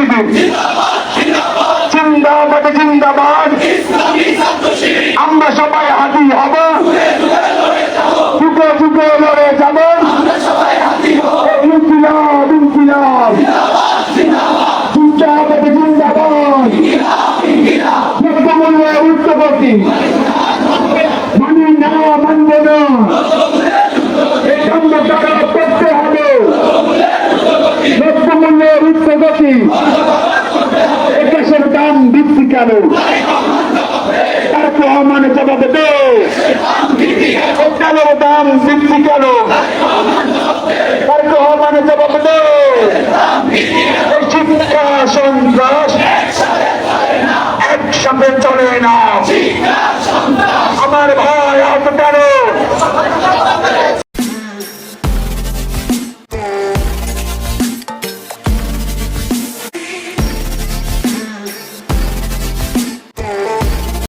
শিবির জিন্দাবাদ জিন্দাবাদ। আমরা সবাই হাতি হব, যুগে যুগে লড়ে যাব। ইনকিলাব ইনকিলাব জিন্দাবাদ জিন্দাবাদ। দ্রব্যমূল্যের ঊর্ধ্বগতি মানি না, মানব না। এই সাম্য টাকা করতে হবে। দ্রব্যমূল্যের ঊর্ধ্বগতি, গ্যাসের দাম বৃদ্ধি কেন? তার রহমানে জবাব দে। তেলের দাম বৃদ্ধি কেন? তার রহমানে জবাব দে। এই শিক্ষা সন্ত্রাস একসাথে চলে না। আমার ভাই আহত কেন?